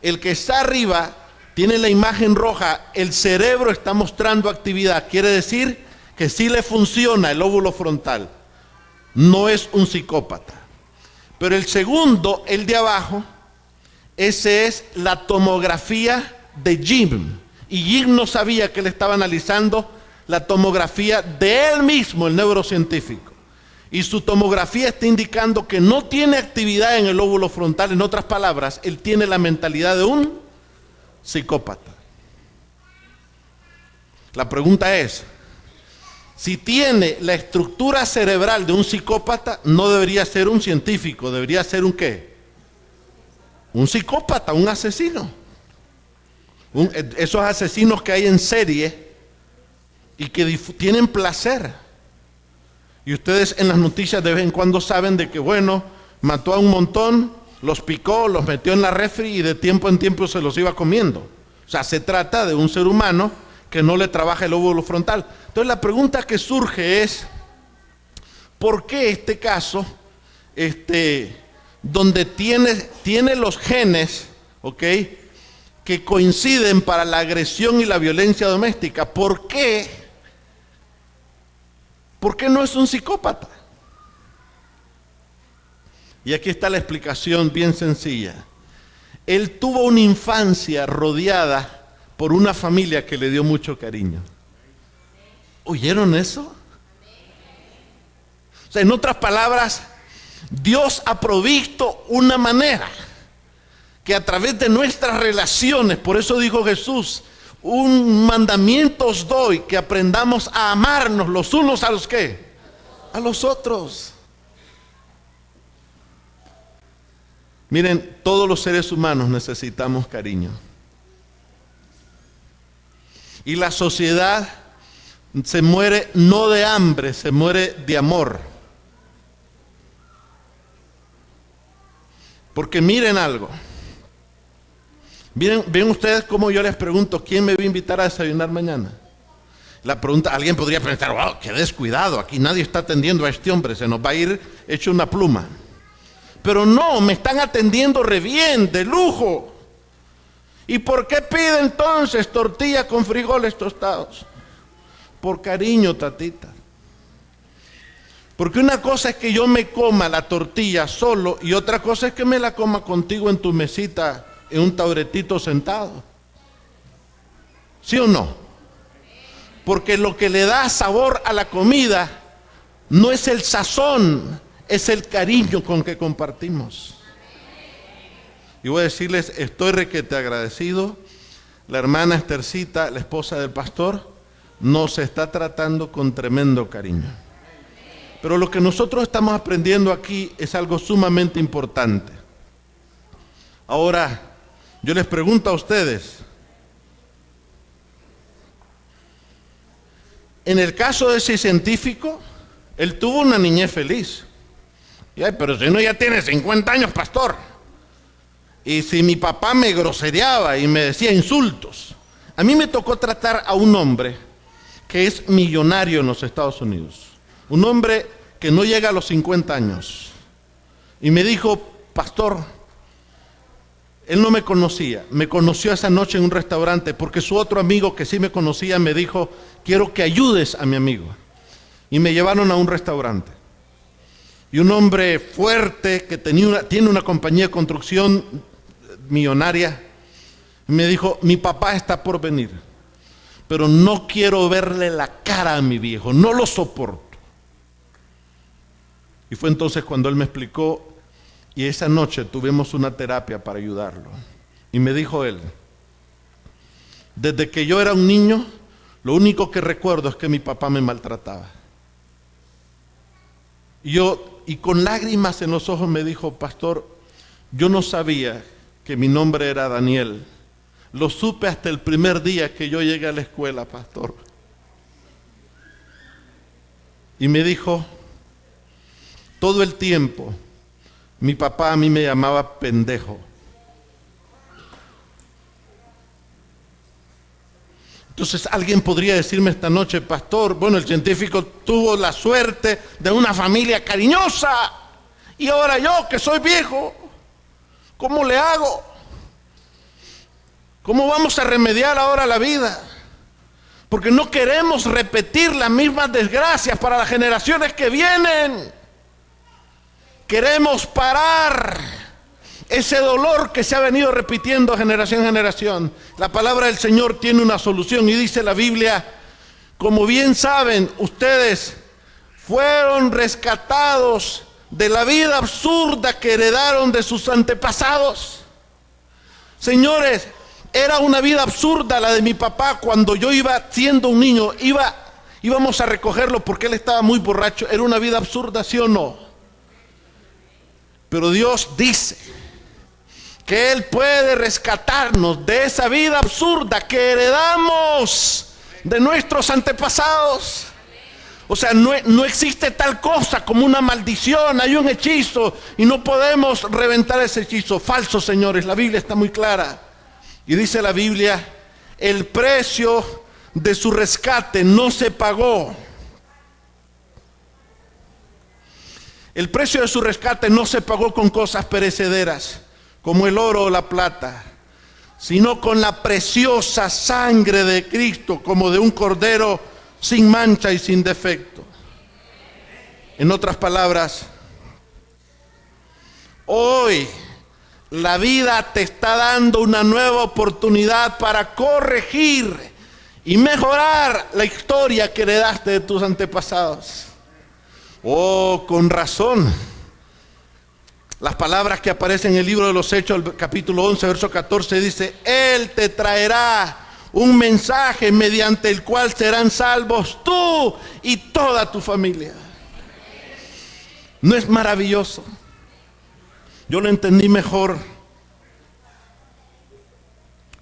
el que está arriba tiene la imagen roja, el cerebro está mostrando actividad, quiere decir que sí le funciona el lóbulo frontal, no es un psicópata. Pero el segundo, el de abajo, ese es la tomografía de Jim, y Jim no sabía que él estaba analizando la tomografía de él mismo, el neurocientífico, y su tomografía está indicando que no tiene actividad en el lóbulo frontal. En otras palabras, él tiene la mentalidad de un psicópata. La pregunta es, si tiene la estructura cerebral de un psicópata, no debería ser un científico, debería ser un ¿qué? Un psicópata, un asesino. Esos asesinos que hay en serie y que tienen placer. Y ustedes en las noticias de vez en cuando saben de que, bueno, mató a un montón, los picó, los metió en la refri y de tiempo en tiempo se los iba comiendo. O sea, se trata de un ser humano que no le trabaja el lóbulo frontal. Entonces la pregunta que surge es, ¿por qué este caso, donde tiene los genes, ¿ok?, que coinciden para la agresión y la violencia doméstica, ¿por qué no es un psicópata? Y aquí está la explicación bien sencilla. Él tuvo una infancia rodeada por una familia que le dio mucho cariño. ¿Oyeron eso? O sea, en otras palabras, Dios ha provisto una manera que a través de nuestras relaciones, por eso dijo Jesús, un mandamiento os doy, que aprendamos a amarnos los unos a los ¿qué? A los otros. Miren, todos los seres humanos necesitamos cariño. Y la sociedad se muere no de hambre, se muere de amor. Porque miren algo. ¿Ven ustedes cómo yo les pregunto quién me va a invitar a desayunar mañana? La pregunta, alguien podría pensar, wow, qué descuidado, aquí nadie está atendiendo a este hombre, se nos va a ir hecho una pluma. Pero no, me están atendiendo re bien, de lujo. ¿Y por qué pide entonces tortilla con frijoles tostados? Por cariño, tatita. Porque una cosa es que yo me coma la tortilla solo y otra cosa es que me la coma contigo en tu mesita, en un tauretito sentado. ¿Sí o no? Porque lo que le da sabor a la comida no es el sazón, es el cariño con que compartimos. Y voy a decirles, estoy requete agradecido. La hermana Estercita, la esposa del pastor, nos está tratando con tremendo cariño. Pero lo que nosotros estamos aprendiendo aquí es algo sumamente importante. Ahora, yo les pregunto a ustedes, en el caso de ese científico, él tuvo una niñez feliz. Y, ay, pero si no ya tiene 50 años, pastor. Y si mi papá me grosereaba y me decía insultos, A mí me tocó tratar a un hombre que es millonario en los Estados Unidos. Un hombre que no llega a los 50 años. Y me dijo, pastor, él no me conocía. Me conoció esa noche en un restaurante porque su otro amigo que sí me conocía me dijo, quiero que ayudes a mi amigo. Y me llevaron a un restaurante. Y un hombre fuerte que tiene una compañía de construcción millonaria, me dijo, mi papá está por venir, pero no quiero verle la cara a mi viejo, no lo soporto. Y fue entonces cuando él me explicó, y esa noche tuvimos una terapia para ayudarlo. Y me dijo él, desde que yo era un niño, lo único que recuerdo es que mi papá me maltrataba. Y con lágrimas en los ojos me dijo, pastor, yo no sabía que mi nombre era Daniel. Lo supe hasta el primer día que yo llegué a la escuela, pastor. Y me dijo, todo el tiempo, mi papá a mí me llamaba pendejo. Entonces alguien podría decirme esta noche, pastor, bueno, el científico tuvo la suerte de una familia cariñosa y ahora yo que soy viejo, ¿cómo le hago? ¿Cómo vamos a remediar ahora la vida? Porque no queremos repetir las mismas desgracias para las generaciones que vienen. Queremos parar ese dolor que se ha venido repitiendo generación en generación. La palabra del Señor tiene una solución y dice la Biblia, como bien saben, ustedes fueron rescatados de la vida absurda que heredaron de sus antepasados. Señores, era una vida absurda la de mi papá cuando yo iba siendo un niño, íbamos a recogerlo porque él estaba muy borracho. Era una vida absurda, ¿sí o no? Pero Dios dice que Él puede rescatarnos de esa vida absurda que heredamos de nuestros antepasados. O sea, no existe tal cosa como una maldición, hay un hechizo y no podemos reventar ese hechizo. Falso, señores, la Biblia está muy clara. Y dice la Biblia, el precio de su rescate no se pagó. El precio de su rescate no se pagó con cosas perecederas, como el oro o la plata, sino con la preciosa sangre de Cristo, como de un cordero sin mancha y sin defecto. En otras palabras, hoy la vida te está dando una nueva oportunidad para corregir y mejorar la historia que heredaste de tus antepasados. Oh, con razón. Las palabras que aparecen en el libro de los Hechos, el capítulo 11, verso 14, dice, Él te traerá un mensaje mediante el cual serán salvos tú y toda tu familia. ¿No es maravilloso? Yo lo entendí mejor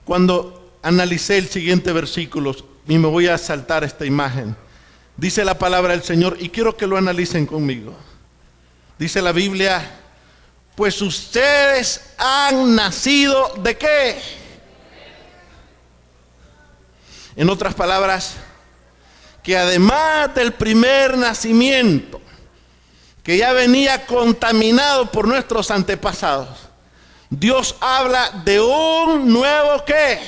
cuando analicé el siguiente versículo y me voy a saltar esta imagen. Dice la palabra del Señor y quiero que lo analicen conmigo. Dice la Biblia, pues ustedes han nacido ¿de qué? En otras palabras, que además del primer nacimiento, que ya venía contaminado por nuestros antepasados, Dios habla de un nuevo ¿qué?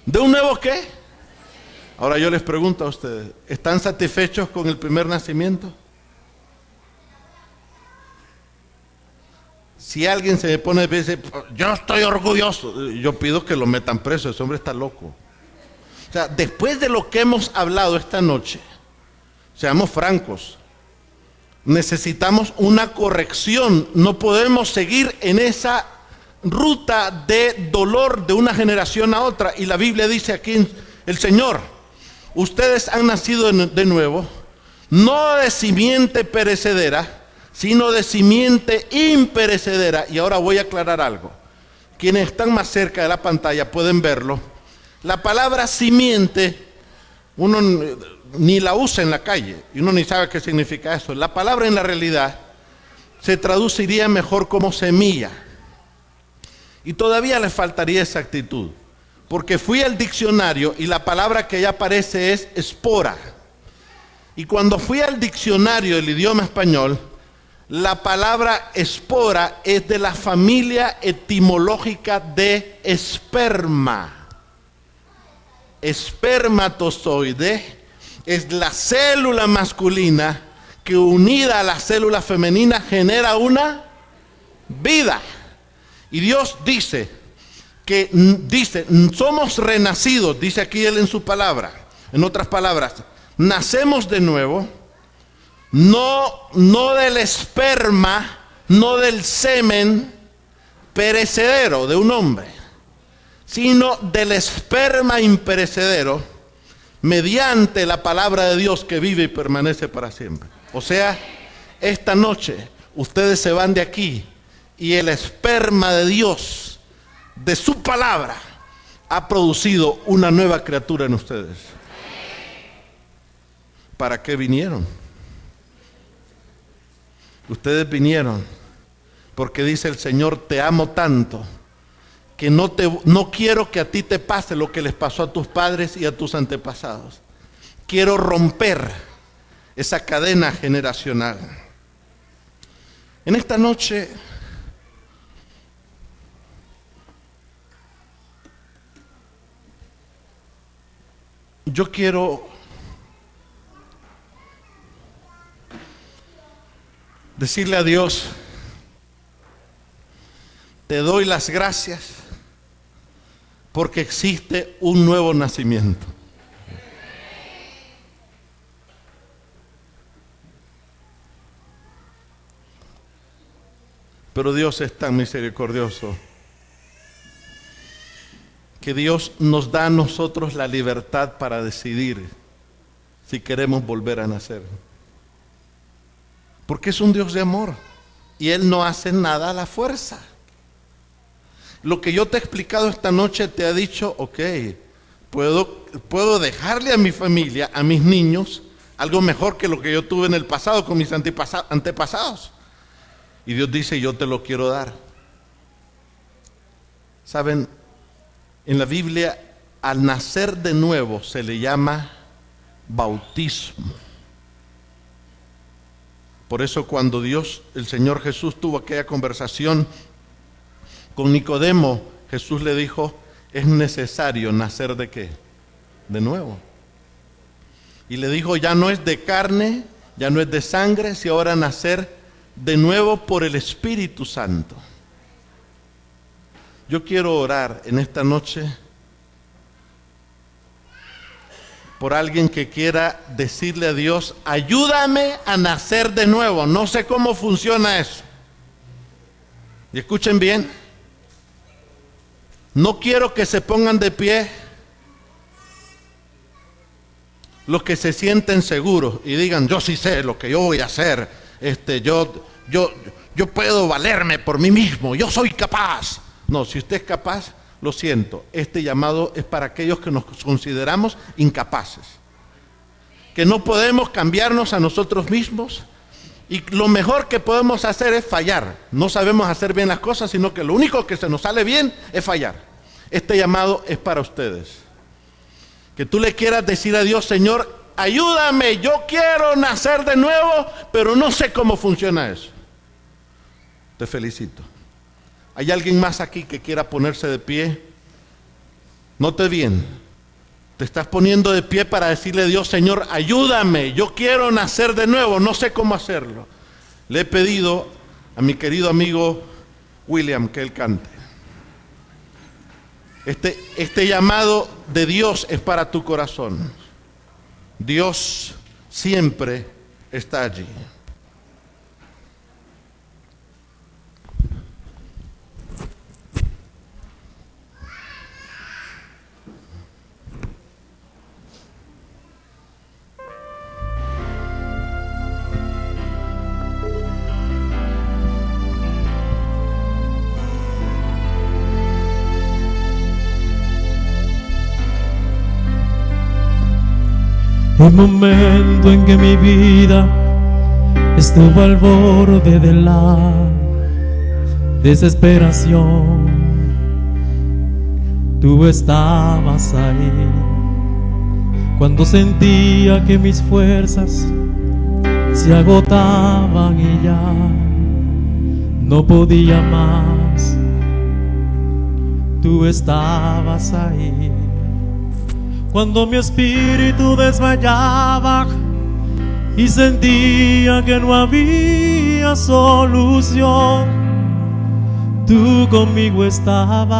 ¿De un nuevo qué? Ahora yo les pregunto a ustedes, ¿están satisfechos con el primer nacimiento? Si alguien se me pone y dice, yo estoy orgulloso, yo pido que lo metan preso, ese hombre está loco. O sea, después de lo que hemos hablado esta noche, seamos francos, necesitamos una corrección, no podemos seguir en esa ruta de dolor de una generación a otra. Y la Biblia dice aquí, el Señor, ustedes han nacido de nuevo, no de simiente perecedera, sino de simiente imperecedera. Y ahora voy a aclarar algo. Quienes están más cerca de la pantalla pueden verlo. La palabra simiente, uno ni la usa en la calle, y uno ni sabe qué significa eso. La palabra en la realidad se traduciría mejor como semilla. Y todavía le faltaría exactitud, porque fui al diccionario y la palabra que ahí aparece es espora. Y cuando fui al diccionario del idioma español, la palabra espora es de la familia etimológica de esperma. Espermatozoide es la célula masculina que unida a la célula femenina genera una vida. Y Dios dice somos renacidos, dice aquí Él en su palabra. En otras palabras, nacemos de nuevo, no del esperma, no del semen perecedero de un hombre, sino del esperma imperecedero, mediante la palabra de Dios que vive y permanece para siempre. O sea, esta noche ustedes se van de aquí y el esperma de Dios, de su palabra, ha producido una nueva criatura en ustedes. ¿Para qué vinieron? Ustedes vinieron porque dice el Señor: te amo tanto que no quiero que a ti te pase lo que les pasó a tus padres y a tus antepasados. Quiero romper esa cadena generacional. En esta noche yo quiero decirle a Dios: te doy las gracias porque existe un nuevo nacimiento. Pero Dios es tan misericordioso que Dios nos da a nosotros la libertad para decidir si queremos volver a nacer. Porque es un Dios de amor y Él no hace nada a la fuerza. Lo que yo te he explicado esta noche te ha dicho: ok, puedo dejarle a mi familia, a mis niños, algo mejor que lo que yo tuve en el pasado con mis antepasados. Y Dios dice: yo te lo quiero dar. ¿Saben? En la Biblia, al nacer de nuevo se le llama bautismo. Por eso cuando el Señor Jesús tuvo aquella conversación con Nicodemo, Jesús le dijo: es necesario nacer ¿de qué? De nuevo. Y le dijo: ya no es de carne, ya no es de sangre, sino ahora nacer de nuevo por el Espíritu Santo. Yo quiero orar en esta noche por alguien que quiera decirle a Dios: ayúdame a nacer de nuevo. No sé cómo funciona eso. Y escuchen bien, no quiero que se pongan de pie los que se sienten seguros y digan: yo sí sé lo que yo voy a hacer, yo puedo valerme por mí mismo, yo soy capaz. No, si usted es capaz, lo siento, este llamado es para aquellos que nos consideramos incapaces, que no podemos cambiarnos a nosotros mismos, y lo mejor que podemos hacer es fallar. No sabemos hacer bien las cosas, sino que lo único que se nos sale bien es fallar. Este llamado es para ustedes, que tú le quieras decir a Dios: Señor, ayúdame, yo quiero nacer de nuevo, pero no sé cómo funciona eso. Te felicito. ¿Hay alguien más aquí que quiera ponerse de pie? Note bien, te estás poniendo de pie para decirle a Dios: Señor, ayúdame, yo quiero nacer de nuevo, no sé cómo hacerlo. Le he pedido a mi querido amigo William que él cante. Este llamado de Dios es para tu corazón. Dios siempre está allí. El momento en que mi vida estuvo al borde de la desesperación, tú estabas ahí. Cuando sentía que mis fuerzas se agotaban y ya no podía más, tú estabas ahí. Cuando mi espíritu desmayaba y sentía que no había solución, tú conmigo estabas,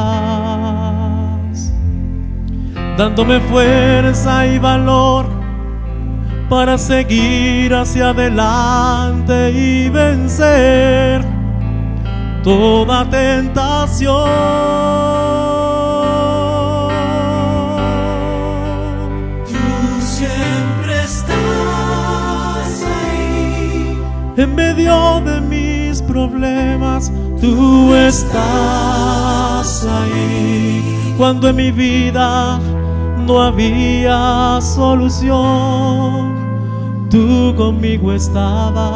dándome fuerza y valor para seguir hacia adelante y vencer toda tentación. Tú siempre estás ahí. En medio de mis problemas, tú estás ahí. Cuando en mi vida no había solución, tú conmigo estabas,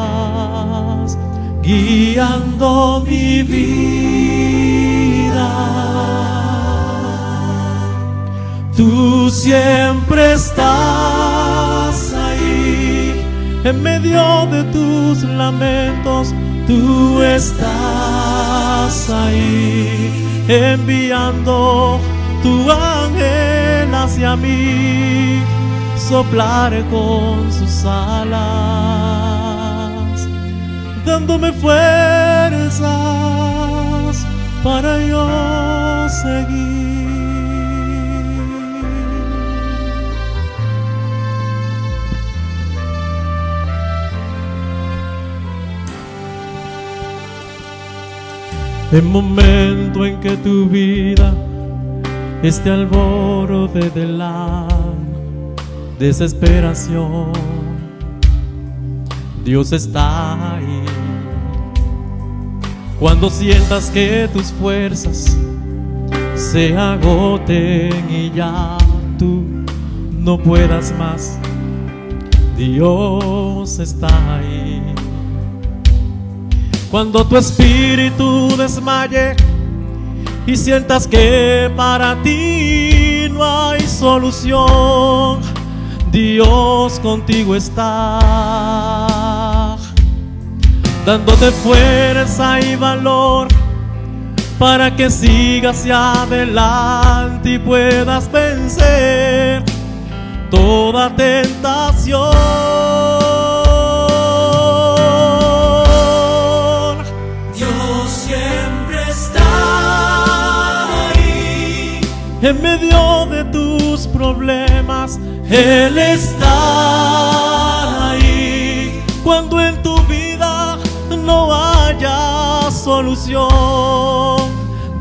guiando mi vida. Tú siempre estás ahí. En medio de tus lamentos, tú estás ahí, enviando tu ángel hacia mí, soplar con sus alas, dándome fuerzas para yo seguir. El momento en que tu vida esté al borde de la desesperación, Dios está ahí. Cuando sientas que tus fuerzas se agoten y ya tú no puedas más, Dios está ahí. Cuando tu espíritu desmaye y sientas que para ti no hay solución, Dios contigo está, dándote fuerza y valor para que sigas hacia adelante y puedas vencer toda tentación. En medio de tus problemas, Él está ahí. Cuando en tu vida no haya solución,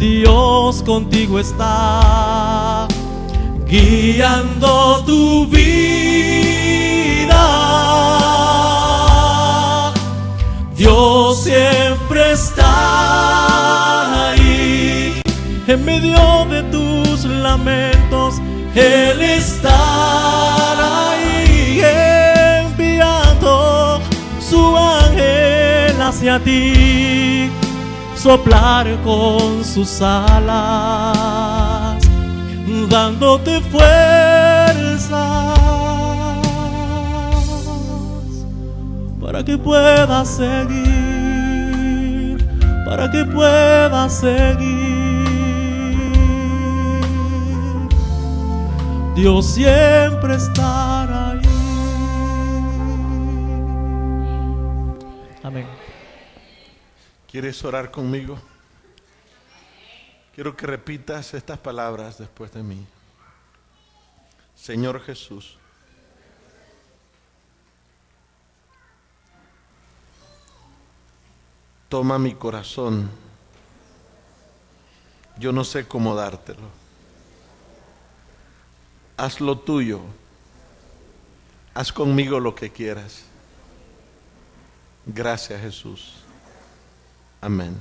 Dios contigo está, guiando tu vida. Dios siempre está ahí. En medio de tus lamentos, Él está ahí, enviando su ángel hacia ti, soplar con sus alas, dándote fuerzas para que puedas seguir, para que puedas seguir. Dios siempre estará ahí. Amén. ¿Quieres orar conmigo? Quiero que repitas estas palabras después de mí. Señor Jesús, toma mi corazón. Yo no sé cómo dártelo. Haz lo tuyo. Haz conmigo lo que quieras. Gracias, Jesús. Amén.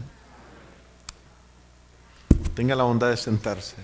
Tenga la bondad de sentarse.